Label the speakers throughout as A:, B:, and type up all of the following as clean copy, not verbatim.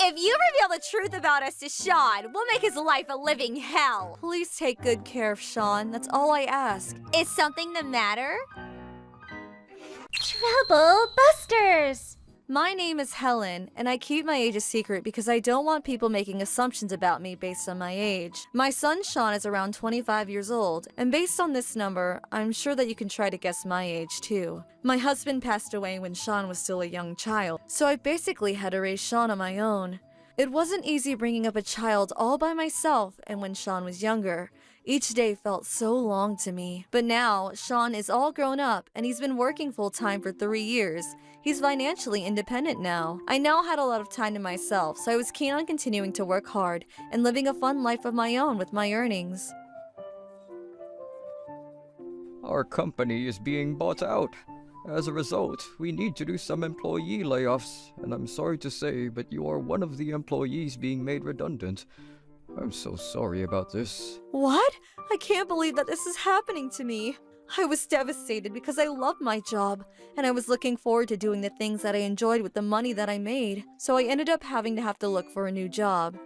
A: If you reveal the truth about us to Sean, we'll make his life a living hell.
B: Please take good care of Sean. That's all I ask.
A: Is something the matter?
C: Trouble Busters!
B: My name is Helen, and I keep my age a secret because I don't want people making assumptions about me based on my age. My son Sean is around 25 years old, and based on this number, I'm sure that you can try to guess my age too. My husband passed away when Sean was still a young child, so I basically had to raise Sean on my own. It wasn't easy bringing up a child all by myself, and when Sean was younger, each day felt so long to me. But now, Sean is all grown up, and he's been working full-time for 3 years. He's financially independent now. I now had a lot of time to myself, so I was keen on continuing to work hard and living a fun life of my own with my earnings.
D: Our company is being bought out. As a result, we need to do some employee layoffs, and I'm sorry to say, but you are one of the employees being made redundant. I'm so sorry about this.
B: What? I can't believe that this is happening to me. I was devastated because I loved my job, and I was looking forward to doing the things that I enjoyed with the money that I made, so I ended up having to look for a new job.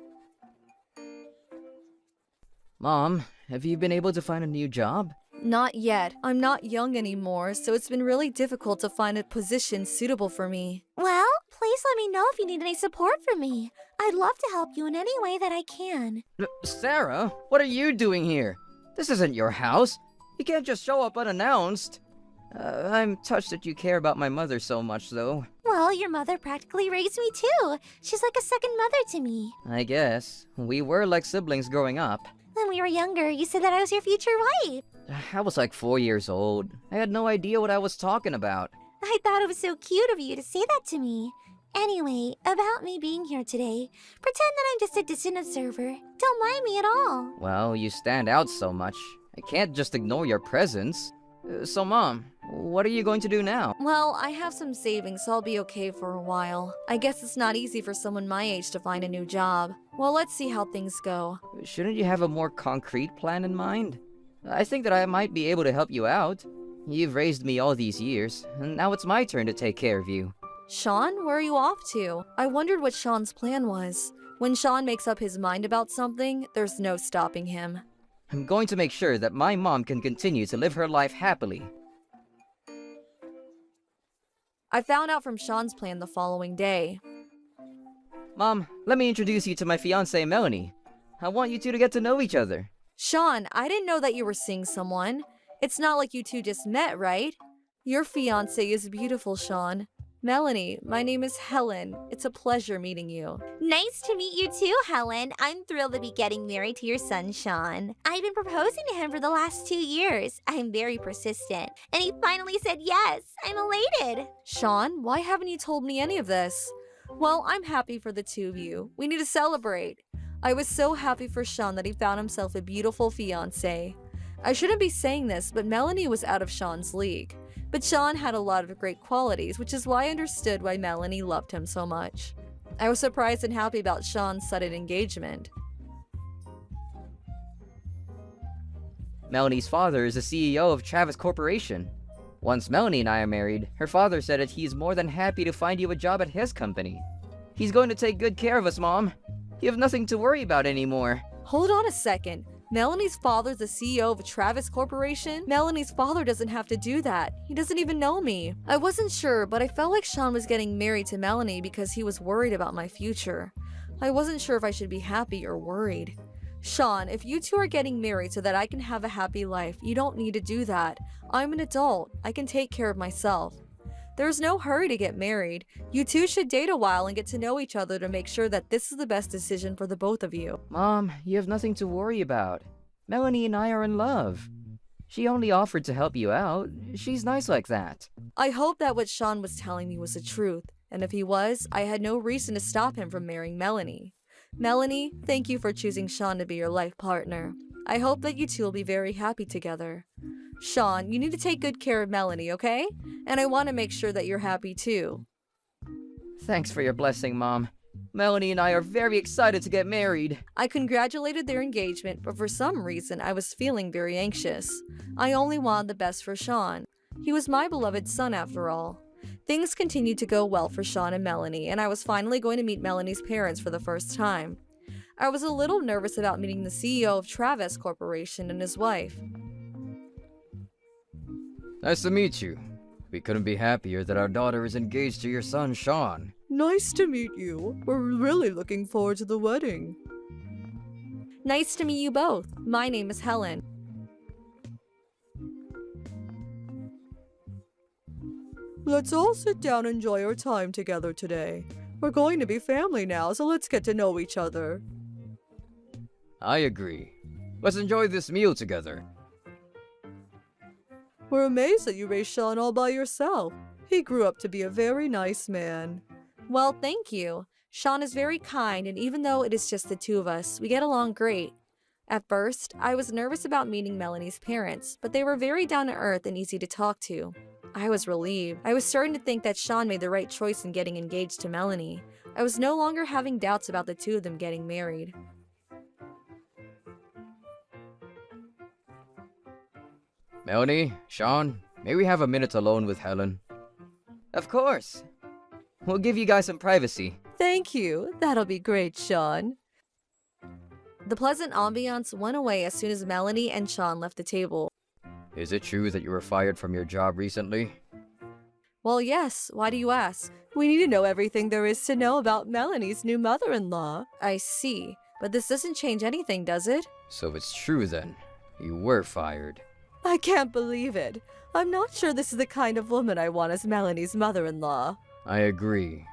E: Mom, have you been able to find a new job?
B: Not yet. I'm not young anymore, so it's been really difficult to find a position suitable for me.
C: Well, please let me know if you need any support from me. I'd love to help you in any way that I can.
E: Sarah, what are you doing here? This isn't your house. You can't just show up unannounced. I'm touched that you care about my mother so much, though.
C: Well, your mother practically raised me too. She's like a second mother to me.
E: I guess. We were like siblings growing up.
C: When we were younger, you said that I was your future wife.
E: I was like 4 years old. I had no idea what I was talking about.
C: I thought it was so cute of you to say that to me. Anyway, about me being here today, pretend that I'm just a distant observer. Don't mind me at all.
E: Well, you stand out so much. I can't just ignore your presence. So, Mom, what are you going to do now?
B: Well, I have some savings, so I'll be okay for a while. I guess it's not easy for someone my age to find a new job. Well, let's see how things go.
E: Shouldn't you have a more concrete plan in mind? I think that I might be able to help you out. You've raised me all these years, and now it's my turn to take care of you.
B: Sean, where are you off to? I wondered what Sean's plan was. When Sean makes up his mind about something, there's no stopping him.
E: I'm going to make sure that my mom can continue to live her life happily.
B: I found out from Sean's plan the following day.
E: Mom, let me introduce you to my fiancée, Melanie. I want you two to get to know each other.
B: Sean, I didn't know that you were seeing someone. It's not like you two just met, right? Your fiancée is beautiful, Sean. Melanie, my name is Helen. It's a pleasure meeting you.
A: Nice to meet you too, Helen. I'm thrilled to be getting married to your son, Sean. I've been proposing to him for the last 2 years. I'm very persistent, and he finally said yes. I'm elated.
B: Sean, why haven't you told me any of this? Well, I'm happy for the two of you. We need to celebrate. I was so happy for Sean that he found himself a beautiful fiancée. I shouldn't be saying this, but Melanie was out of Sean's league. But Sean had a lot of great qualities, which is why I understood why Melanie loved him so much. I was surprised and happy about Sean's sudden engagement.
E: Melanie's father is the CEO of Travis Corporation. Once Melanie and I are married, her father said that he's more than happy to find you a job at his company. He's going to take good care of us, Mom. You have nothing to worry about anymore.
B: Hold on a second. Melanie's father's the CEO of Travis Corporation? Melanie's father doesn't have to do that. He doesn't even know me. I wasn't sure, but I felt like Sean was getting married to Melanie because he was worried about my future. I wasn't sure if I should be happy or worried. Sean, if you two are getting married so that I can have a happy life, you don't need to do that. I'm an adult. I can take care of myself. There's no hurry to get married. You two should date a while and get to know each other to make sure that this is the best decision for the both of you.
E: Mom, you have nothing to worry about. Melanie and I are in love. She only offered to help you out. She's nice like that.
B: I hope that what Sean was telling me was the truth, and if he was, I had no reason to stop him from marrying Melanie. Melanie, thank you for choosing Sean to be your life partner. I hope that you two will be very happy together. Sean, you need to take good care of Melanie, okay? And I want to make sure that you're happy too.
E: Thanks for your blessing, Mom. Melanie and I are very excited to get married.
B: I congratulated their engagement, but for some reason I was feeling very anxious. I only wanted the best for Sean. He was my beloved son after all. Things continued to go well for Sean and Melanie, and I was finally going to meet Melanie's parents for the first time. I was a little nervous about meeting the CEO of Travis Corporation and his wife.
D: Nice to meet you. We couldn't be happier that our daughter is engaged to your son, Sean.
B: Nice to meet you. We're really looking forward to the wedding. Nice to meet you both. My name is Helen. Let's all sit down and enjoy our time together today. We're going to be family now, so let's get to know each other.
D: I agree. Let's enjoy this meal together.
B: We're amazed that you raised Sean all by yourself. He grew up to be a very nice man. Well, thank you. Sean is very kind, and even though it is just the two of us, we get along great. At first, I was nervous about meeting Melanie's parents, but they were very down-to-earth and easy to talk to. I was relieved. I was starting to think that Sean made the right choice in getting engaged to Melanie. I was no longer having doubts about the two of them getting married.
D: Melanie, Sean, may we have a minute alone with Helen?
E: Of course. We'll give you guys some privacy.
B: Thank you. That'll be great, Sean. The pleasant ambiance went away as soon as Melanie and Sean left the table.
D: Is it true that you were fired from your job recently?
B: Well, yes. Why do you ask? We need to know everything there is to know about Melanie's new mother-in-law. I see. But this doesn't change anything, does it?
D: So it's true then. You were fired.
B: I can't believe it. I'm not sure this is the kind of woman I want as Melanie's mother-in-law.
D: I agree.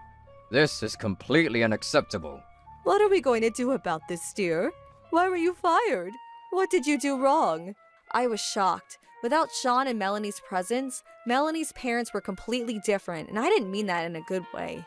D: This is completely unacceptable.
B: What are we going to do about this, dear? Why were you fired? What did you do wrong? I was shocked. Without Sean and Melanie's presence, Melanie's parents were completely different, and I didn't mean that in a good way.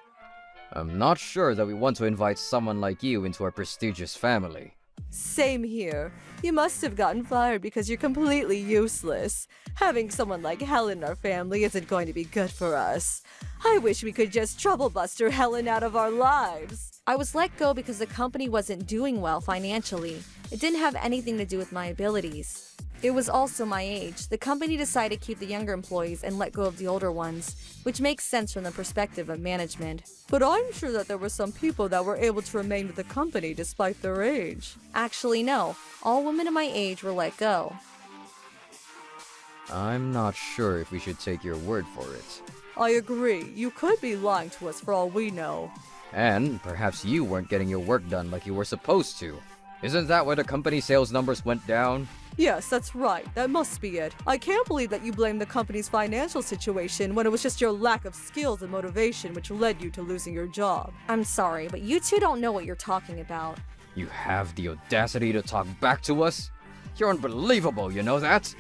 D: I'm not sure that we want to invite someone like you into our prestigious family.
B: Same here. You must have gotten fired because you're completely useless. Having someone like Helen in our family isn't going to be good for us. I wish we could just troublebuster Helen out of our lives. I was let go because the company wasn't doing well financially. It didn't have anything to do with my abilities. It was also my age. The company decided to keep the younger employees and let go of the older ones, which makes sense from the perspective of management. But I'm sure that there were some people that were able to remain with the company despite their age. Actually, no. All women of my age were let go.
D: I'm not sure if we should take your word for it.
B: I agree. You could be lying to us for all we know.
D: And perhaps you weren't getting your work done like you were supposed to. Isn't that why the company sales numbers went down?
B: Yes, that's right. That must be it. I can't believe that you blame the company's financial situation when it was just your lack of skills and motivation which led you to losing your job. I'm sorry, but you two don't know what you're talking about.
D: You have the audacity to talk back to us? You're unbelievable, you know that?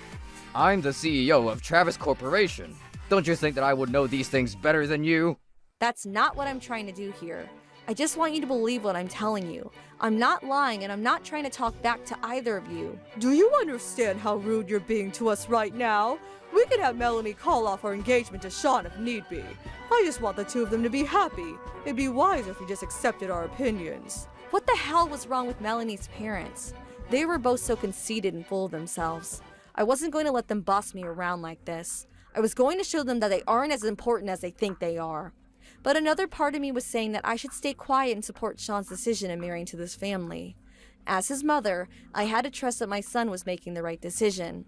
D: I'm the CEO of Travis Corporation. Don't you think that I would know these things better than you?
B: That's not what I'm trying to do here. I just want you to believe what I'm telling you. I'm not lying, and I'm not trying to talk back to either of you. Do you understand how rude you're being to us right now? We could have Melanie call off our engagement to Sean if need be. I just want the two of them to be happy. It'd be wiser if we just accepted our opinions. What the hell was wrong with Melanie's parents? They were both so conceited and full of themselves. I wasn't going to let them boss me around like this. I was going to show them that they aren't as important as they think they are. But another part of me was saying that I should stay quiet and support Sean's decision in marrying to this family. As his mother, I had to trust that my son was making the right decision.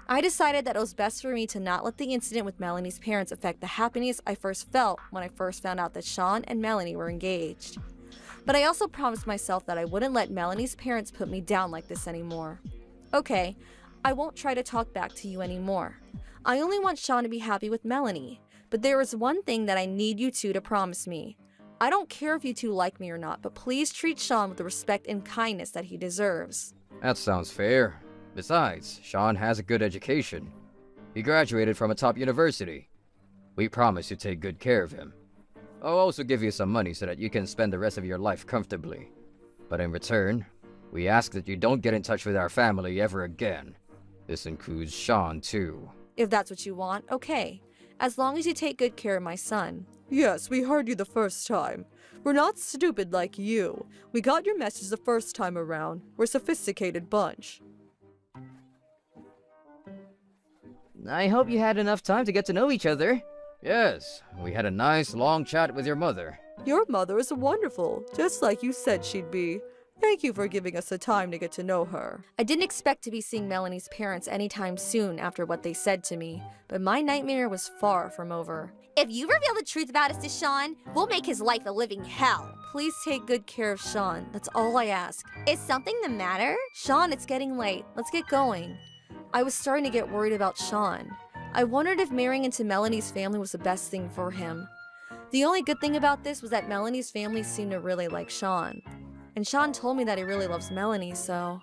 B: I decided that it was best for me to not let the incident with Melanie's parents affect the happiness I first felt when I first found out that Sean and Melanie were engaged. But I also promised myself that I wouldn't let Melanie's parents put me down like this anymore. Okay, I won't try to talk back to you anymore. I only want Sean to be happy with Melanie. But there is one thing that I need you two to promise me. I don't care if you two like me or not, but please treat Sean with the respect and kindness that he deserves.
D: That sounds fair. Besides, Sean has a good education. He graduated from a top university. We promise to take good care of him. I'll also give you some money so that you can spend the rest of your life comfortably. But in return, we ask that you don't get in touch with our family ever again. This includes Sean, too.
B: If that's what you want, okay. As long as you take good care of my son. Yes, we heard you the first time. We're not stupid like you. We got your message the first time around. We're a sophisticated bunch.
E: I hope you had enough time to get to know each other. Yes, we had a nice long chat with your mother.
B: Your mother is wonderful, just like you said she'd be. Thank you for giving us the time to get to know her. I didn't expect to be seeing Melanie's parents anytime soon after what they said to me, but my nightmare was far from over.
A: If you reveal the truth about us to Sean, we'll make his life a living hell.
B: Please take good care of Sean. That's all I ask.
A: Is something the matter?
B: Sean, it's getting late. Let's get going. I was starting to get worried about Sean. I wondered if marrying into Melanie's family was the best thing for him. The only good thing about this was that Melanie's family seemed to really like Sean. And Sean told me that he really loves Melanie, so...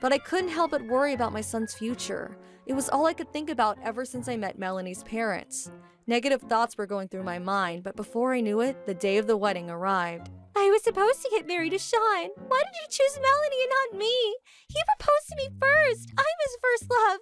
B: But I couldn't help but worry about my son's future. It was all I could think about ever since I met Melanie's parents. Negative thoughts were going through my mind, but before I knew it, the day of the wedding arrived.
A: I was supposed to get married to Sean. Why did you choose Melanie and not me? He proposed to me first. I'm his first love.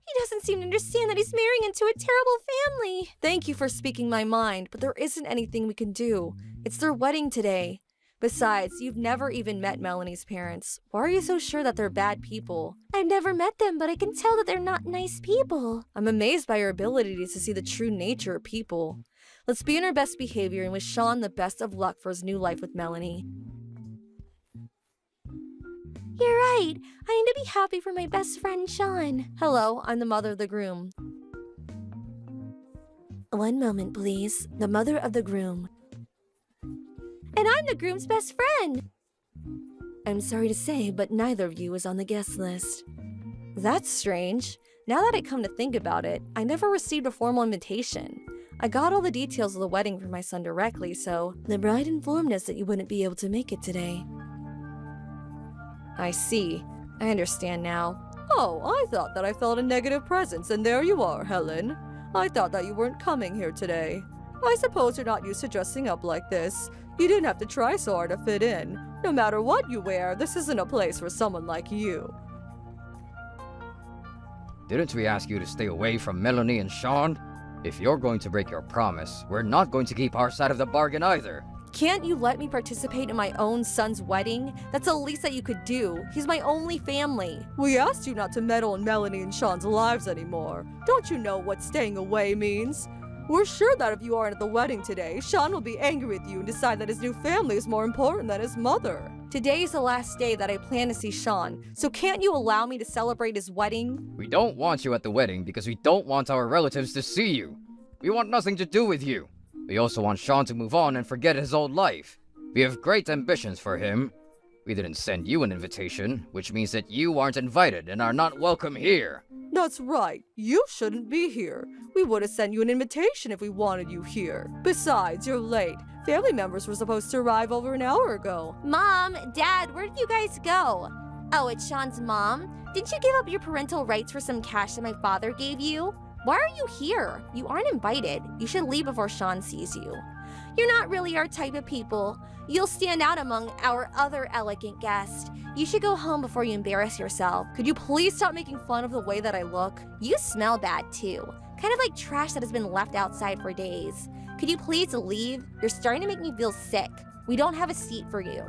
A: He doesn't seem to understand that he's marrying into a terrible family.
B: Thank you for speaking my mind, but there isn't anything we can do. It's their wedding today. Besides, you've never even met Melanie's parents. Why are you so sure that they're bad people?
C: I've never met them, but I can tell that they're not nice people.
B: I'm amazed by your ability to see the true nature of people. Let's be on our best behavior and wish Sean the best of luck for his new life with Melanie.
C: You're right. I need to be happy for my best friend, Sean.
B: Hello, I'm the mother of the groom.
C: One moment, please. The mother of the groom. And I'm the groom's best friend.
B: I'm sorry to say, but neither of you is on the guest list. That's strange. Now that I come to think about it, I never received a formal invitation. I got all the details of the wedding from my son directly, so the bride informed us that you wouldn't be able to make it today. I see. I understand now. Oh, I thought that I felt a negative presence, and there you are, Helen. I thought that you weren't coming here today. I suppose you're not used to dressing up like this. You didn't have to try so hard to fit in. No matter what you wear, this isn't a place for someone like you.
E: Didn't we ask you to stay away from Melanie and Sean? If you're going to break your promise, we're not going to keep our side of the bargain either.
B: Can't you let me participate in my own son's wedding? That's the least that you could do. He's my only family. We asked you not to meddle in Melanie and Sean's lives anymore. Don't you know what staying away means? We're sure that if you aren't at the wedding today, Sean will be angry with you and decide that his new family is more important than his mother. Today is the last day that I plan to see Sean, so can't you allow me to celebrate his wedding?
E: We don't want you at the wedding because we don't want our relatives to see you. We want nothing to do with you. We also want Sean to move on and forget his old life. We have great ambitions for him. We didn't send you an invitation, which means that you aren't invited and are not welcome here.
B: That's right. You shouldn't be here. We would have sent you an invitation if we wanted you here. Besides, you're late. Family members were supposed to arrive over an hour ago.
A: Mom, Dad, where did you guys go? Oh, it's Sean's mom. Didn't you give up your parental rights for some cash that my father gave you? Why are you here? You aren't invited. You should leave before Sean sees you. You're not really our type of people. You'll stand out among our other elegant guests. You should go home before you embarrass yourself.
B: Could you please stop making fun of the way that I look?
A: You smell bad too. Kind of like trash that has been left outside for days. Could you please leave? You're starting to make me feel sick. We don't have a seat for you.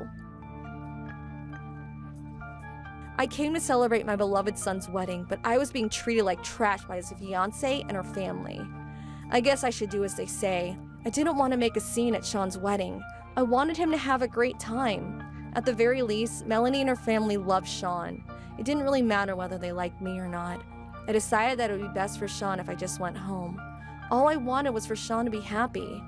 B: I came to celebrate my beloved son's wedding, but I was being treated like trash by his fiancée and her family. I guess I should do as they say. I didn't want to make a scene at Sean's wedding. I wanted him to have a great time. At the very least, Melanie and her family loved Sean. It didn't really matter whether they liked me or not. I decided that it would be best for Sean if I just went home. All I wanted was for Sean to be happy.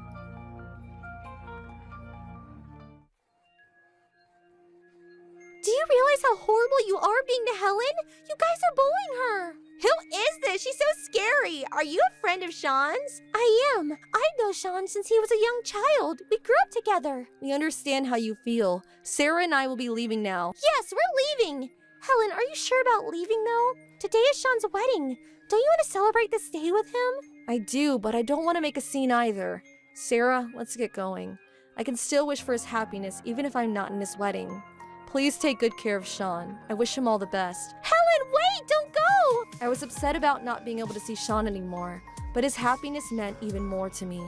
A: Do you realize how horrible you are being to Helen? You guys are bullying her. Who is this? She's so scary. Are you a friend of Sean's?
C: I am. I know Sean since he was a young child. We grew up together.
B: We understand how you feel. Sarah and I will be leaving now.
C: Yes, we're leaving. Helen, are you sure about leaving though? Today is Sean's wedding. Don't you want to celebrate this day with him?
B: I do, but I don't want to make a scene either. Sarah, let's get going. I can still wish for his happiness even if I'm not in his wedding. Please take good care of Sean. I wish him all the best.
C: Helen, wait! Don't go!
B: I was upset about not being able to see Sean anymore, but his happiness meant even more to me.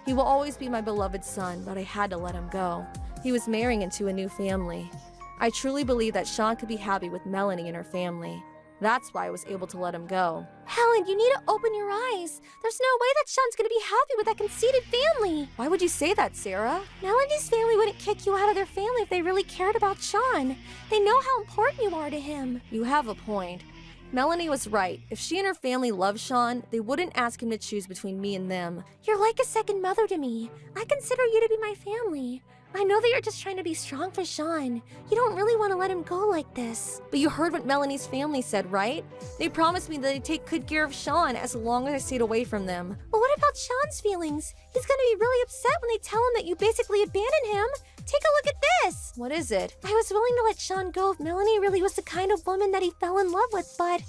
B: He will always be my beloved son, but I had to let him go. He was marrying into a new family. I truly believe that Sean could be happy with Melanie and her family. That's why I was able to let him go.
C: Helen, you need to open your eyes. There's no way that Sean's gonna be happy with that conceited family.
B: Why would you say that, Sarah?
C: Melanie's family wouldn't kick you out of their family if they really cared about Sean. They know how important you are to him.
B: You have a point. Melanie was right. If she and her family love Sean, they wouldn't ask him to choose between me and them.
C: You're like a second mother to me. I consider you to be my family. I know that you're just trying to be strong for Sean. You don't really want to let him go like this.
B: But you heard what Melanie's family said, right? They promised me that they'd take good care of Sean as long as I stayed away from them.
C: But what about Sean's feelings? He's gonna be really upset when they tell him that you basically abandoned him. Take a look at this!
B: What is it?
C: I was willing to let Sean go if Melanie really was the kind of woman that he fell in love with, but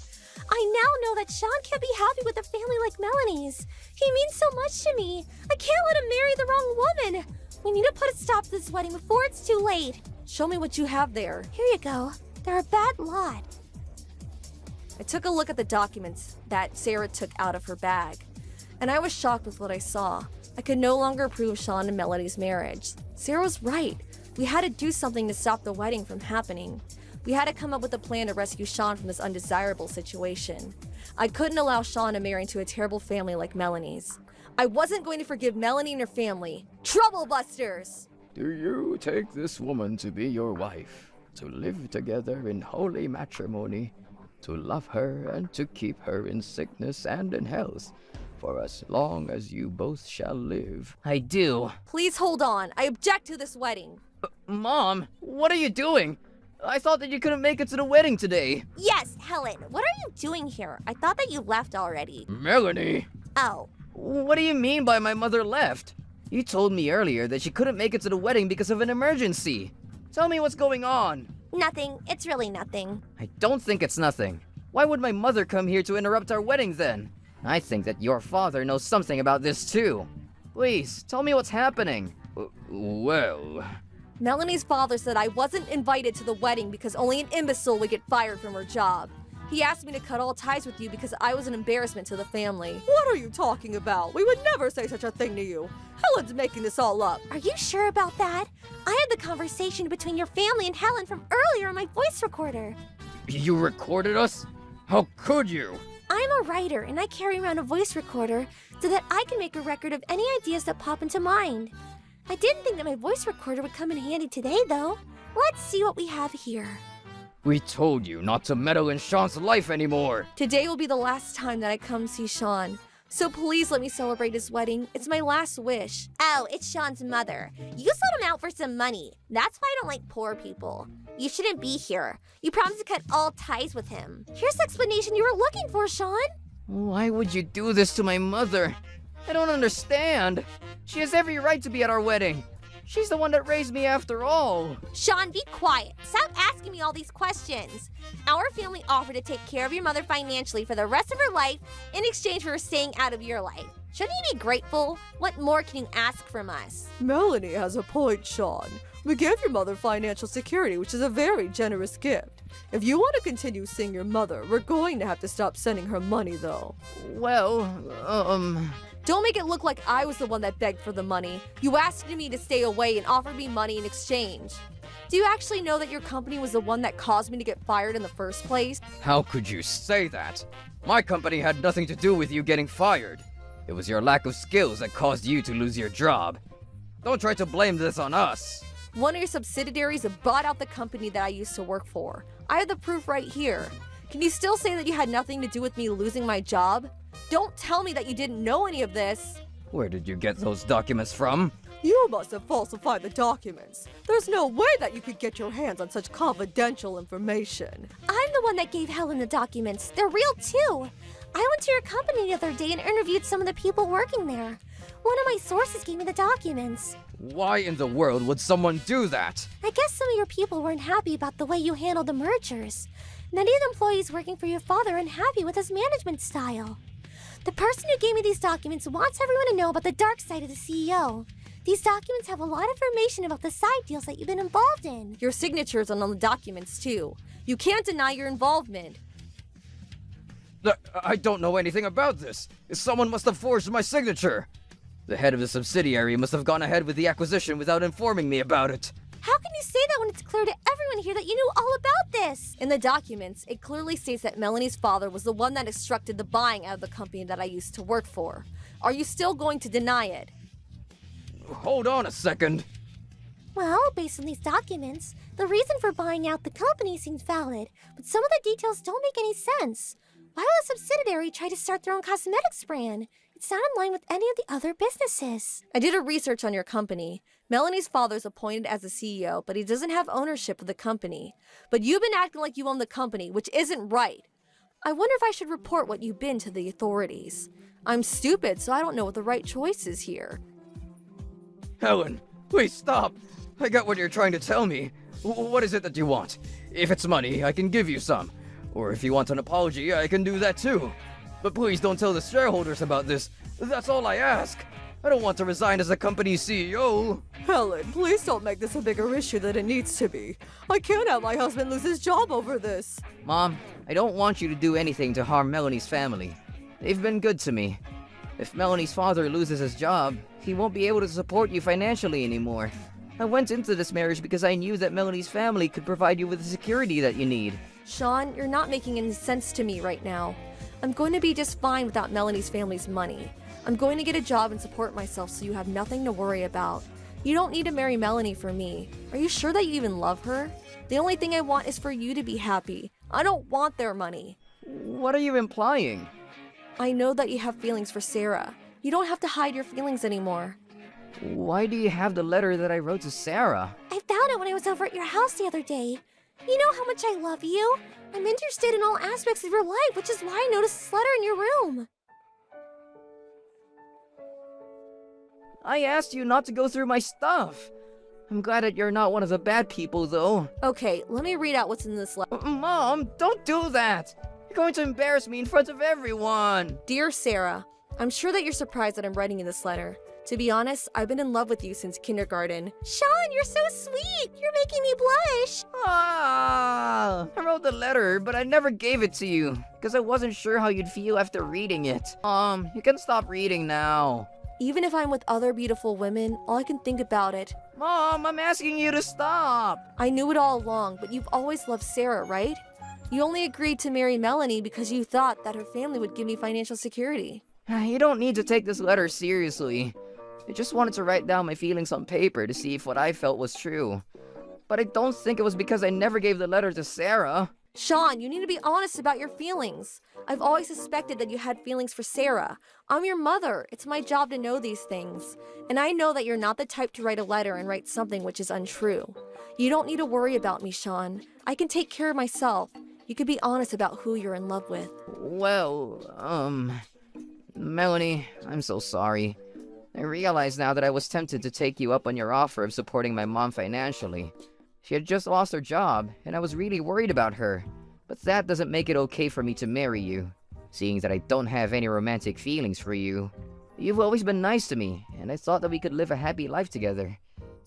C: I now know that Sean can't be happy with a family like Melanie's. He means so much to me. I can't let him marry the wrong woman. We need to put a stop to this wedding before it's too late.
B: Show me what you have there.
C: Here you go. They're a bad lot.
B: I took a look at the documents that Sarah took out of her bag, and I was shocked with what I saw. I could no longer approve Sean and Melanie's marriage. Sarah was right. We had to do something to stop the wedding from happening. We had to come up with a plan to rescue Sean from this undesirable situation. I couldn't allow Sean to marry into a terrible family like Melanie's. I wasn't going to forgive Melanie and her family. Troublebusters!
D: Do you take this woman to be your wife, to live together in holy matrimony, to love her and to keep her in sickness and in health, for as long as you both shall live?
E: I do.
B: Please hold on. I object to this wedding.
E: Mom, what are you doing? I thought that you couldn't make it to the wedding today.
A: Yes, Helen, what are you doing here? I thought that you left already.
D: Melanie!
A: Oh,
E: What do you mean by my mother left? You told me earlier that she couldn't make it to the wedding because of an emergency. Tell me what's going on.
A: nothing. It's really nothing.
E: I don't think it's nothing. Why would my mother come here to interrupt our wedding then? I think that your father knows something about this too. Please, tell me what's happening.
D: Well...
B: Melanie's father said I wasn't invited to the wedding because only an imbecile would get fired from her job. He asked me to cut all ties with you because I was an embarrassment to the family. What are you talking about? We would never say such a thing to you. Helen's making this all up.
C: Are you sure about that? I had the conversation between your family and Helen from earlier on my voice recorder.
D: You recorded us? How could you?
C: I'm a writer and I carry around a voice recorder so that I can make a record of any ideas that pop into mind. I didn't think that my voice recorder would come in handy today, though. Let's see what we have here.
D: We told you not to meddle in Sean's life anymore.
B: Today will be the last time that I come see Sean. So please let me celebrate his wedding. It's my last wish.
A: Oh, it's Sean's mother. You sold him out for some money. That's why I don't like poor people. You shouldn't be here. You promised to cut all ties with him.
C: Here's the explanation you were looking for, Sean.
E: Why would you do this to my mother? I don't understand. She has every right to be at our wedding. She's the one that raised me after all.
A: Sean, be quiet. Stop asking me all these questions. Our family offered to take care of your mother financially for the rest of her life in exchange for her staying out of your life. Shouldn't you be grateful? What more can you ask from us?
B: Melanie has a point, Sean. We gave your mother financial security, which is a very generous gift. If you want to continue seeing your mother, we're going to have to stop sending her money, though.
E: Well,
B: Don't make it look like I was the one that begged for the money. You asked me to stay away and offered me money in exchange. Do you actually know that your company was the one that caused me to get fired in the first place?
D: How could you say that? My company had nothing to do with you getting fired. It was your lack of skills that caused you to lose your job. Don't try to blame this on us.
B: One of your subsidiaries bought out the company that I used to work for. I have the proof right here. Can you still say that you had nothing to do with me losing my job? Don't tell me that you didn't know any of this.
D: Where did you get those documents from?
B: You must have falsified the documents. There's no way that you could get your hands on such confidential information.
C: I'm the one that gave Helen the documents. They're real, too. I went to your company the other day and interviewed some of the people working there. One of my sources gave me the documents.
D: Why in the world would someone do that?
C: I guess some of your people weren't happy about the way you handled the mergers. Many of the employees working for your father are unhappy with his management style. The person who gave me these documents wants everyone to know about the dark side of the CEO. These documents have a lot of information about the side deals that you've been involved in.
B: Your signature's on the documents, too. You can't deny your involvement.
D: I don't know anything about this. Someone must have forged my signature. The head of the subsidiary must have gone ahead with the acquisition without informing me about it.
C: How can you say that when it's clear to everyone here that you knew all about this?
B: In the documents, it clearly states that Melanie's father was the one that instructed the buying out of the company that I used to work for. Are you still going to deny it?
D: Hold on a second.
C: Well, based on these documents, the reason for buying out the company seems valid, but some of the details don't make any sense. Why would a subsidiary try to start their own cosmetics brand? It's not in line with any of the other businesses.
B: I did a research on your company. Melanie's father's appointed as the CEO, but he doesn't have ownership of the company. But you've been acting like you own the company, which isn't right. I wonder if I should report what you've been to the authorities. I'm stupid, so I don't know what the right choice is here.
D: Helen, please stop. I got what you're trying to tell me. What is it that you want? If it's money, I can give you some. Or if you want an apology, I can do that too. But please don't tell the shareholders about this. That's all I ask. I don't want to resign as the company's CEO.
B: Helen, please don't make this a bigger issue than it needs to be. I can't have my husband lose his job over this.
E: Mom, I don't want you to do anything to harm Melanie's family. They've been good to me. If Melanie's father loses his job, he won't be able to support you financially anymore. I went into this marriage because I knew that Melanie's family could provide you with the security that you need.
B: Sean, you're not making any sense to me right now. I'm going to be just fine without Melanie's family's money. I'm going to get a job and support myself so you have nothing to worry about. You don't need to marry Melanie for me. Are you sure that you even love her? The only thing I want is for you to be happy. I don't want their money.
E: What are you implying?
B: I know that you have feelings for Sarah. You don't have to hide your feelings anymore.
E: Why do you have the letter that I wrote to Sarah?
C: I found it when I was over at your house the other day. You know how much I love you. I'm interested in all aspects of your life, which is why I noticed this letter in your room.
E: I asked you not to go through my stuff. I'm glad that you're not one of the bad people, though.
B: Okay, let me read out what's in this letter.
E: Mom, don't do that! You're going to embarrass me in front of everyone!
B: Dear Sarah, I'm sure that you're surprised that I'm writing in this letter. To be honest, I've been in love with you since kindergarten.
C: Sean, you're so sweet. You're making me blush.
E: Ah! I wrote the letter, but I never gave it to you, because I wasn't sure how you'd feel after reading it. You can stop reading now.
B: Even if I'm with other beautiful women, all I can think about it.
E: Mom, I'm asking you to stop!
B: I knew it all along, but you've always loved Sarah, right? You only agreed to marry Melanie because you thought that her family would give me financial security.
E: You don't need to take this letter seriously. I just wanted to write down my feelings on paper to see if what I felt was true. But I don't think it was because I never gave the letter to Sarah.
B: Sean, you need to be honest about your feelings. I've always suspected that you had feelings for Sarah. I'm your mother. It's my job to know these things. And I know that you're not the type to write a letter and write something which is untrue. You don't need to worry about me, Sean. I can take care of myself. You can be honest about who you're in love with.
E: Well, Melanie, I'm so sorry. I realize now that I was tempted to take you up on your offer of supporting my mom financially. She had just lost her job, and I was really worried about her. But that doesn't make it okay for me to marry you, seeing that I don't have any romantic feelings for you. You've always been nice to me, and I thought that we could live a happy life together.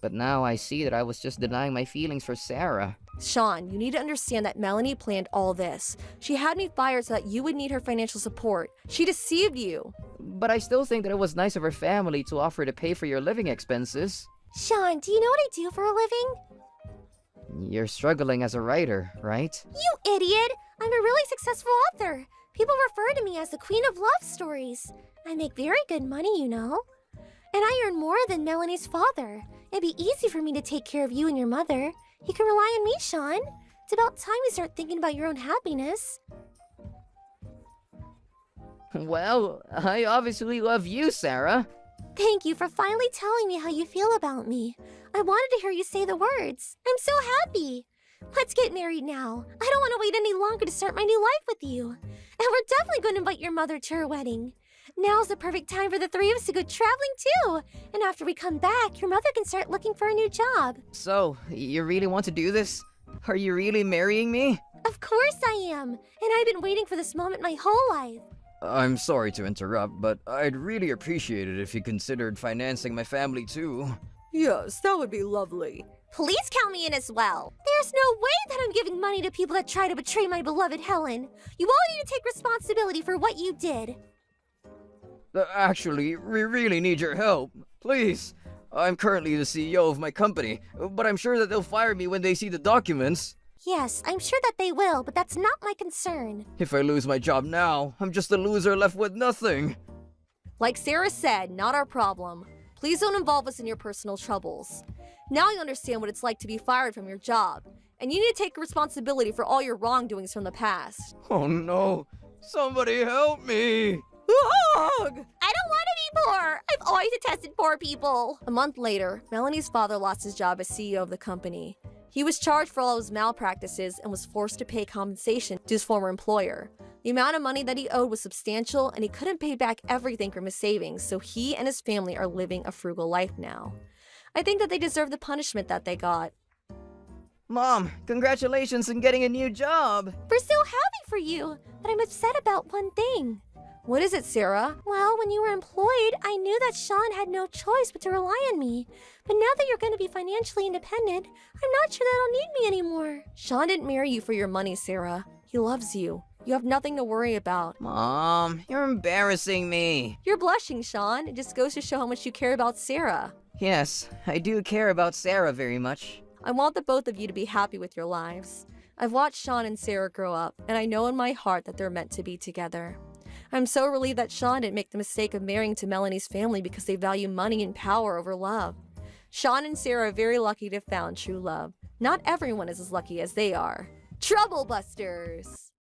E: But now I see that I was just denying my feelings for Sarah.
B: Sean, you need to understand that Melanie planned all this. She had me fired so that you would need her financial support. She deceived you.
E: But I still think that it was nice of her family to offer to pay for your living expenses.
C: Sean, do you know what I do for a living?
E: You're struggling as a writer, right?
C: You idiot! I'm a really successful author. People refer to me as the queen of love stories. I make very good money, you know. And I earn more than Melanie's father. It'd be easy for me to take care of you and your mother. You can rely on me, Sean. It's about time you start thinking about your own happiness.
E: Well, I obviously love you, Sarah.
C: Thank you for finally telling me how you feel about me. I wanted to hear you say the words. I'm so happy. Let's get married now. I don't want to wait any longer to start my new life with you. And we're definitely going to invite your mother to our wedding. Now's the perfect time for the three of us to go traveling too. And after we come back, your mother can start looking for a new job.
E: So, you really want to do this? Are you really marrying me?
C: Of course I am. And I've been waiting for this moment my whole life.
D: I'm sorry to interrupt, but I'd really appreciate it if you considered financing my family too.
B: Yes, that would be lovely.
A: Please count me in as well.
C: There's no way that I'm giving money to people that try to betray my beloved Helen. You all need to take responsibility for what you did.
D: Actually, we really need your help. Please, I'm currently the CEO of my company, but I'm sure that they'll fire me when they see the documents.
C: Yes, I'm sure that they will, but that's not my concern.
D: If I lose my job now, I'm just a loser left with nothing.
B: Like Sarah said, not our problem. Please don't involve us in your personal troubles. Now you understand what it's like to be fired from your job, and you need to take responsibility for all your wrongdoings from the past.
D: Oh no, somebody help me!
A: I don't want to be poor. I've always detested poor people.
B: A month later, Melanie's father lost his job as CEO of the company. He was charged for all his malpractices and was forced to pay compensation to his former employer. The amount of money that he owed was substantial, and he couldn't pay back everything from his savings, so he and his family are living a frugal life now. I think that they deserve the punishment that they got.
E: Mom, congratulations on getting a new job!
C: We're so happy for you, but I'm upset about one thing.
B: What is it, Sarah?
C: Well, when you were employed, I knew that Sean had no choice but to rely on me. But now that you're going to be financially independent, I'm not sure that he'll need me anymore.
B: Sean didn't marry you for your money, Sarah. He loves you. You have nothing to worry about.
E: Mom, you're embarrassing me.
B: You're blushing, Sean. It just goes to show how much you care about Sarah.
E: Yes, I do care about Sarah very much.
B: I want the both of you to be happy with your lives. I've watched Sean and Sarah grow up, and I know in my heart that they're meant to be together. I'm so relieved that Sean didn't make the mistake of marrying to Melanie's family because they value money and power over love. Sean and Sarah are very lucky to have found true love. Not everyone is as lucky as they are. Trouble Busters!